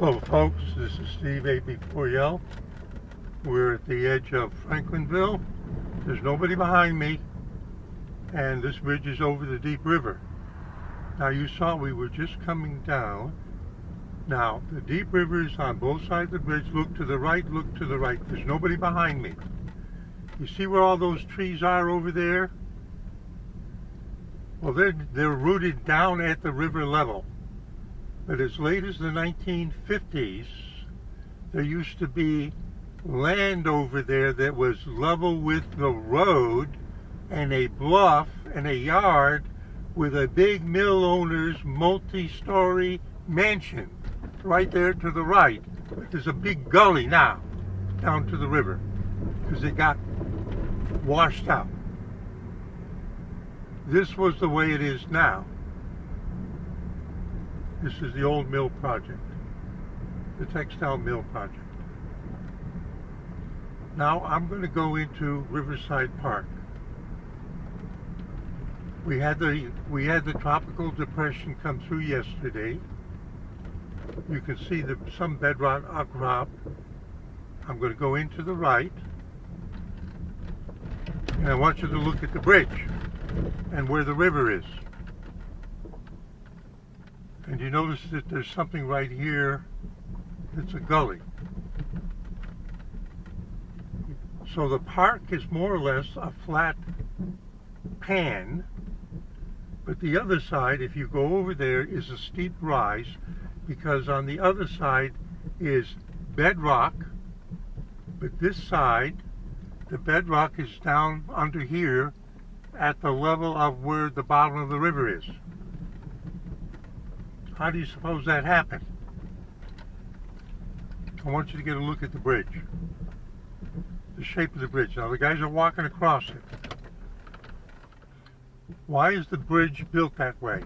Hello folks, this is Steve AB4L. We're at the edge of Franklinville. There's nobody behind me, and this bridge is over the deep river. Now you saw we were just coming down. Now the deep river is on both sides of the bridge. Look to the right, look to the right. There's nobody behind me. You see where all those trees are over there? Well, they're rooted down at the river level. But as late as the 1950s, there used to be land over there that was level with the road and a bluff and a yard with a big mill owner's multi-story mansion right there to the right. But there's a big gully now down to the river because it got washed out. This was the way it is now. This is the old mill project, the textile mill project. Now I'm going to go into Riverside Park. We had the tropical depression come through yesterday. You can see some bedrock outcrop. I'm going to go into the right, and I want you to look at the bridge and where the river is. And you notice that there's something right here that's a gully. So the park is more or less a flat pan, but the other side, if you go over there, is a steep rise, because on the other side is bedrock, but this side, the bedrock is down under here at the level of where the bottom of the river is. How do you suppose that happened? I want you to get a look at the bridge. The shape of the bridge. Now the guys are walking across it. Why is the bridge built that way?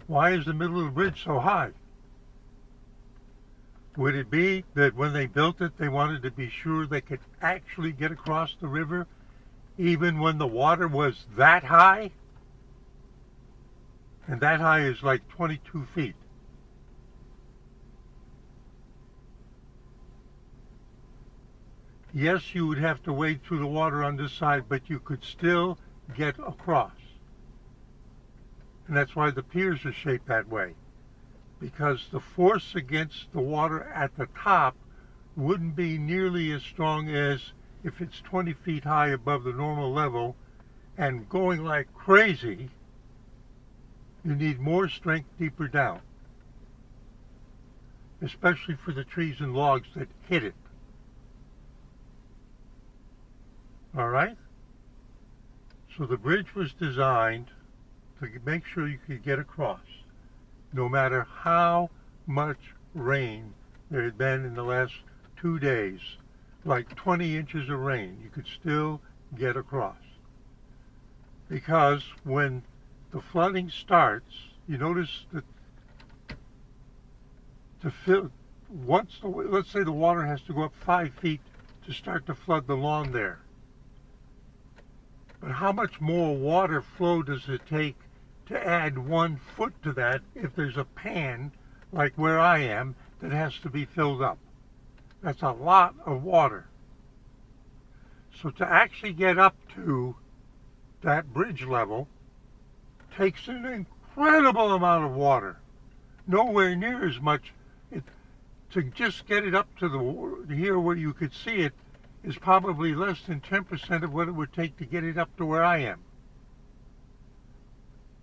Why is the middle of the bridge so high? Would it be that when they built it, they wanted to be sure they could actually get across the river even when the water was that high? And that high is like 22 feet. Yes, you would have to wade through the water on this side, but you could still get across. And that's why the piers are shaped that way. Because the force against the water at the top wouldn't be nearly as strong as if it's 20 feet high above the normal level and going like crazy. You need more strength deeper down, especially for the trees and logs that hit it. All right? So the bridge was designed to make sure you could get across, no matter how much rain there had been in the last 2 days, like 20 inches of rain, you could still get across. Because when the flooding starts, you notice that let's say the water has to go up 5 feet to start to flood the lawn there. But how much more water flow does it take to add 1 foot to that if there's a pan, like where I am, that has to be filled up? That's a lot of water. So to actually get up to that bridge level takes an incredible amount of water. Nowhere near as much. To just get it up to here where you could see it is probably less than 10% of what it would take to get it up to where I am.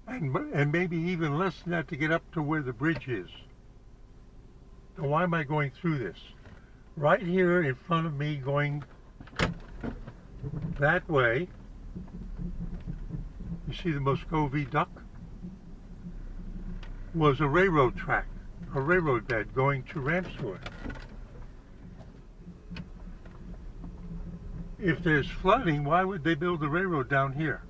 And maybe even less than that to get up to where the bridge is. Now why am I going through this? Right here in front of me, going that way, you see the Muscovy Duck? Was a railroad track, a railroad bed going to Ramswood. If there's flooding, why would they build a railroad down here?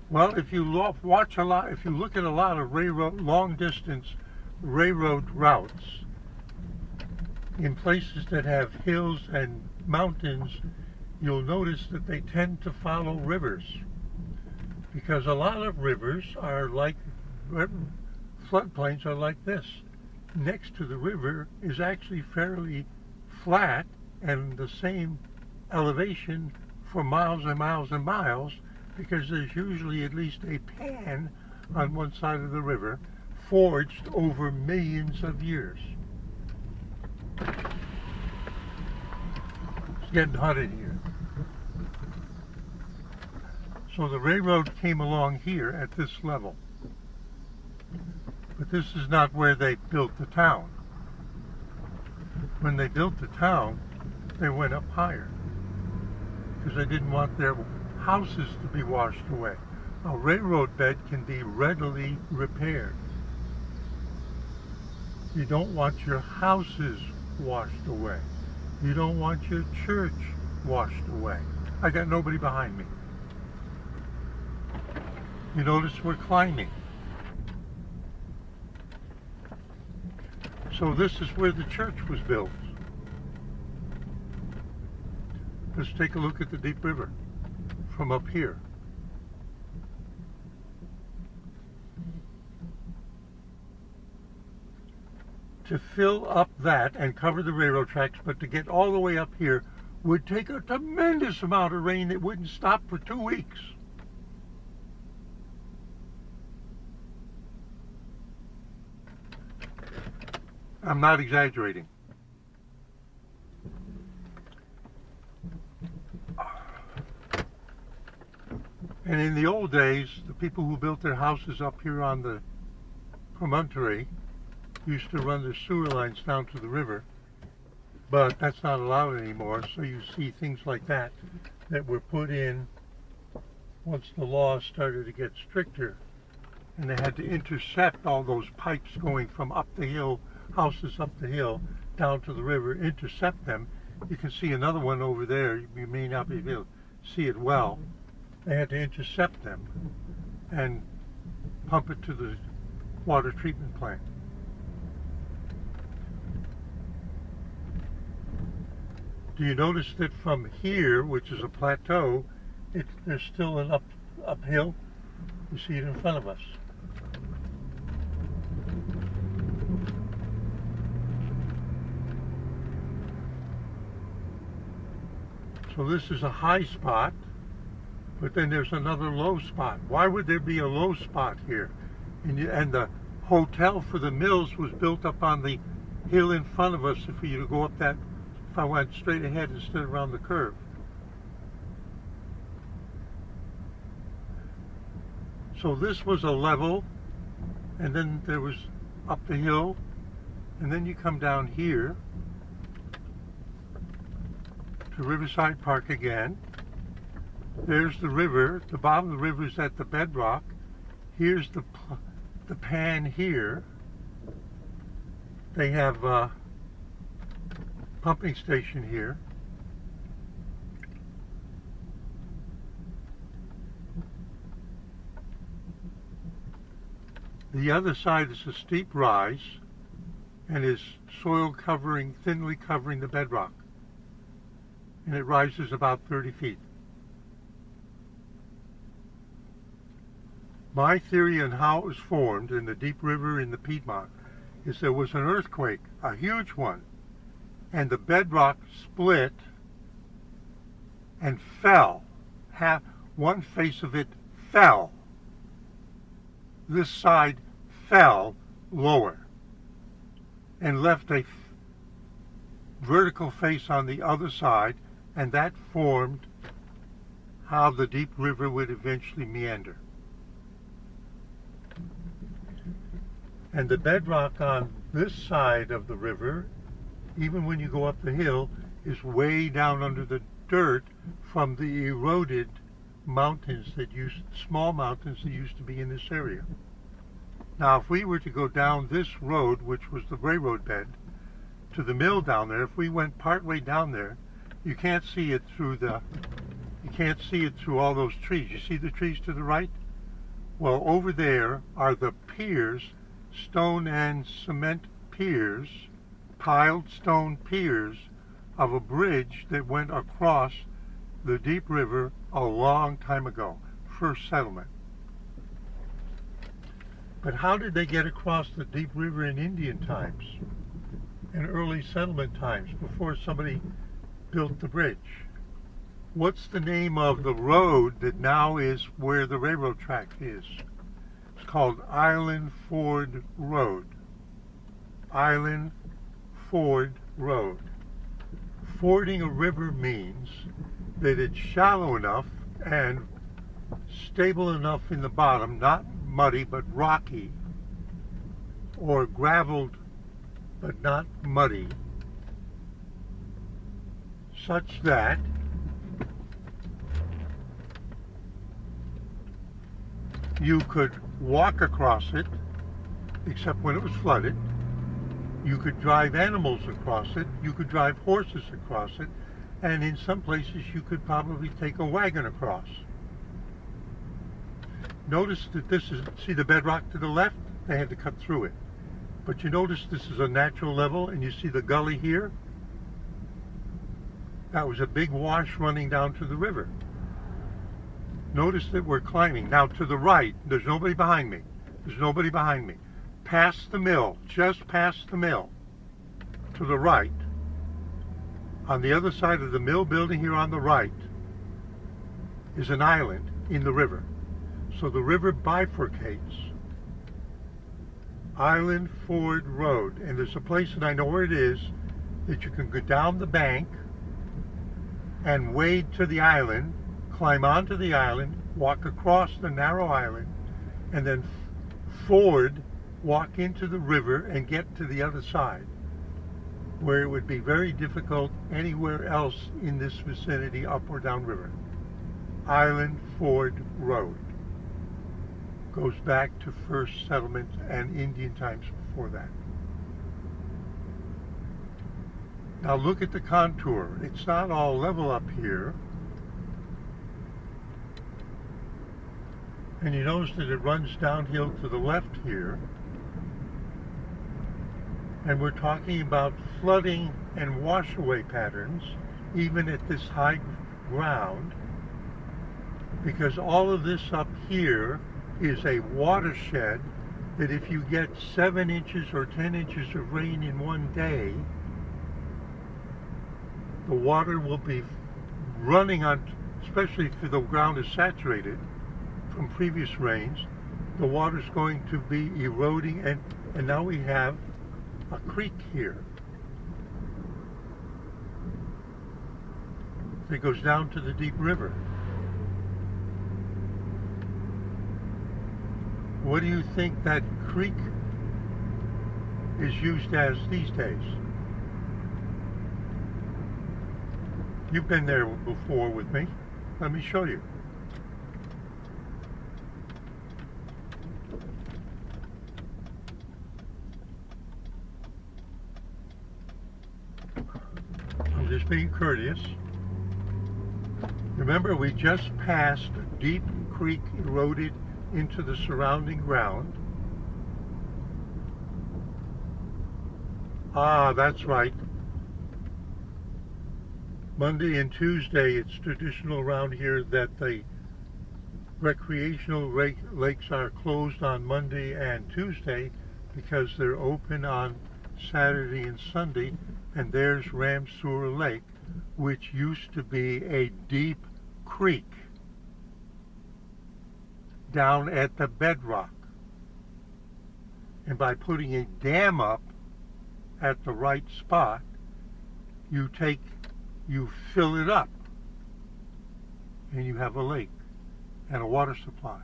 Well, if you look at a lot of long distance railroad routes in places that have hills and mountains, you'll notice that they tend to follow rivers. because a lot of rivers are like, floodplains are like this. Next to the river is actually fairly flat and the same elevation for miles and miles and miles, because there's usually at least a pan on one side of the river forged over millions of years. It's getting hot in here. So the railroad came along here at this level. But this is not where they built the town. When they built the town, they went up higher because they didn't want their houses to be washed away. A railroad bed can be readily repaired. You don't want your houses washed away. You don't want your church washed away. I got nobody behind me. You notice we're climbing. So this is where the church was built. Let's take a look at the deep river from up here. To fill up that and cover the railroad tracks, but to get all the way up here would take a tremendous amount of rain that wouldn't stop for 2 weeks. I'm not exaggerating. And in the old days, the people who built their houses up here on the promontory used to run their sewer lines down to the river, but that's not allowed anymore. So you see things like that were put in once the laws started to get stricter, and they had to intercept all those pipes going from up the hill, houses up the hill down to the river, intercept them. You can see another one over there. You may not be able to see it well. They had to intercept them and pump it to the water treatment plant. Do you notice that from here, which is a plateau, there's still an uphill? You see it in front of us. So this is a high spot, but then there's another low spot. Why would there be a low spot here? And the hotel for the mills was built up on the hill in front of us. If you go up that, if I went straight ahead instead of around the curve. So this was a level, and then there was up the hill, and then you come down here to Riverside Park again. There's the river. The bottom of the river is at the bedrock. Here's the pan here. They have a pumping station here. The other side is a steep rise and is soil covering, thinly covering the bedrock. And it rises about 30 feet. My theory on how it was formed in the deep river in the Piedmont is there was an earthquake, a huge one, and the bedrock split and fell. One face of it fell. This side fell lower and left a vertical face on the other side, and that formed how the deep river would eventually meander. And the bedrock on this side of the river, even when you go up the hill, is way down under the dirt from the eroded mountains small mountains that used to be in this area. Now, if we were to go down this road, which was the railroad bed, to the mill down there, if we went partway down there, you can't see it through all those trees. You see the trees to the right? Well, over there are the piers, stone and cement piers, piled stone piers of a bridge that went across the deep river a long time ago. First settlement. But how did they get across the deep river in Indian times and early settlement times before somebody built the bridge? What's the name of the road that now is where the railroad track is? It's called Island Ford Road. Island Ford Road. Fording a river means that it's shallow enough and stable enough in the bottom, not muddy but rocky, or graveled but not muddy, such that you could walk across it, except when it was flooded. You could drive animals across it, you could drive horses across it, and in some places you could probably take a wagon across. Notice that this is, see the bedrock to the left? They had to cut through it. But you notice this is a natural level, and you see the gully here? That was a big wash running down to the river. Notice that we're climbing. Now to the right, there's nobody behind me. There's nobody behind me. Past the mill, just past the mill, to the right, on the other side of the mill building here on the right, is an island in the river. So the river bifurcates. Island Ford Road. And there's a place, and I know where it is, that you can go down the bank and wade to the island, climb onto the island, walk across the narrow island, and then ford, walk into the river and get to the other side, where it would be very difficult anywhere else in this vicinity, up or down river. Island Ford Road. Goes back to first settlement and Indian times before that. Now look at the contour. It's not all level up here. And you notice that it runs downhill to the left here. And we're talking about flooding and washaway patterns, even at this high ground, because all of this up here is a watershed that if you get 7 inches or 10 inches of rain in one day, the water will be running on, especially if the ground is saturated from previous rains, the water's going to be eroding, and now we have a creek here that goes down to the deep river. What do you think that creek is used as these days? You've been there before with me. Let me show you. I'm just being courteous. Remember, we just passed a deep creek eroded into the surrounding ground. Ah, that's right. Monday and Tuesday, it's traditional around here that the recreational lakes are closed on Monday and Tuesday because they're open on Saturday and Sunday. And there's Ramseur Lake, which used to be a deep creek down at the bedrock. And by putting a dam up at the right spot, you fill it up and you have a lake and a water supply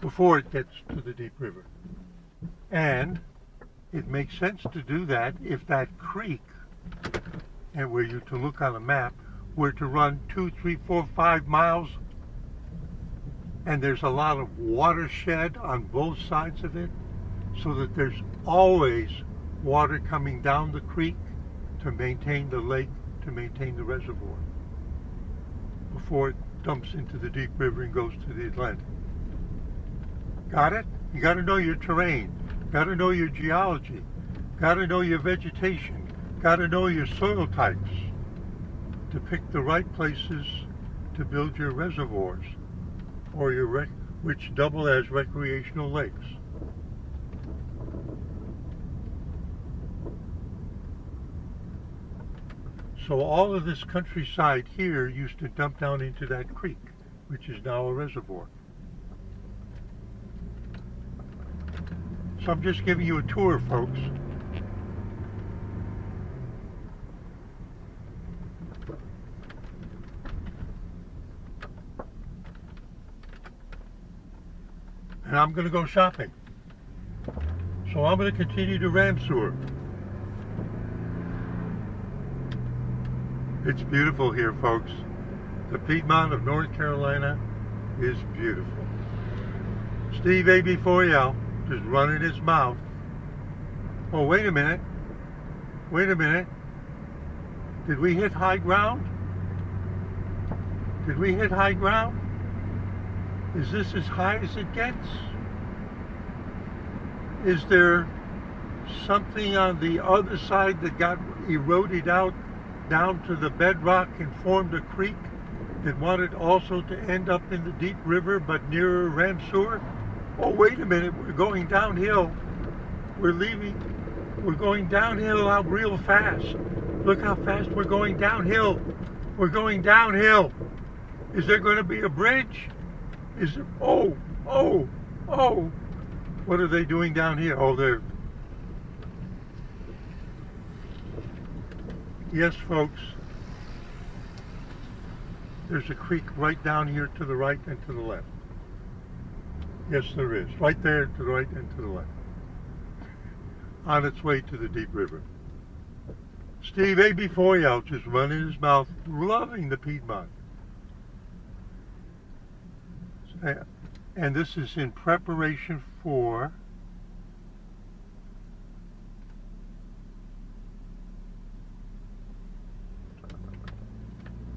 before it gets to the deep river. And it makes sense to do that if that creek, and were you to look on a map, were to run 2, 3, 4, 5 miles, and there's a lot of watershed on both sides of it, so that there's always water coming down the creek to maintain the lake, to maintain the reservoir, before it dumps into the deep river and goes to the Atlantic. Got it? You got to know your terrain, got to know your geology, got to know your vegetation, got to know your soil types to pick the right places to build your reservoirs or which double as recreational lakes. So all of this countryside here used to dump down into that creek, which is now a reservoir. So I'm just giving you a tour, folks. And I'm going to go shopping. So I'm going to continue to Ramseur. It's beautiful here, folks. The Piedmont of North Carolina is beautiful. Steve AB4L just running his mouth. Oh, wait a minute. Wait a minute. Did we hit high ground? Did we hit high ground? Is this as high as it gets? Is there something on the other side that got eroded out down to the bedrock and formed a creek that wanted also to end up in the deep river but nearer Ramseur? Oh, wait a minute, we're going downhill. We're going downhill out real fast. Look how fast we're going downhill. We're going downhill. Is there going to be a bridge? Is there, oh, what are they doing down here? Oh, they're, yes, folks, there's a creek right down here to the right and to the left. Yes, there is. Right there to the right and to the left. On its way to the deep river. Steve AB4L just running his mouth, loving the Piedmont. And this is in preparation for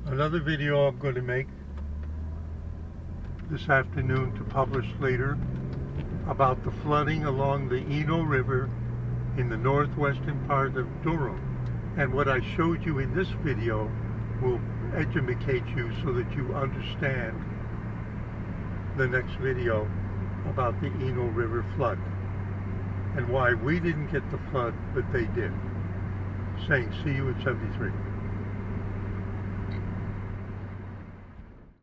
another video I'm going to make this afternoon to publish later about the flooding along the Eno River in the northwestern part of Durham. And what I showed you in this video will educate you so that you understand the next video about the Eno River flood and why we didn't get the flood, but they did. Saying, see you at 73.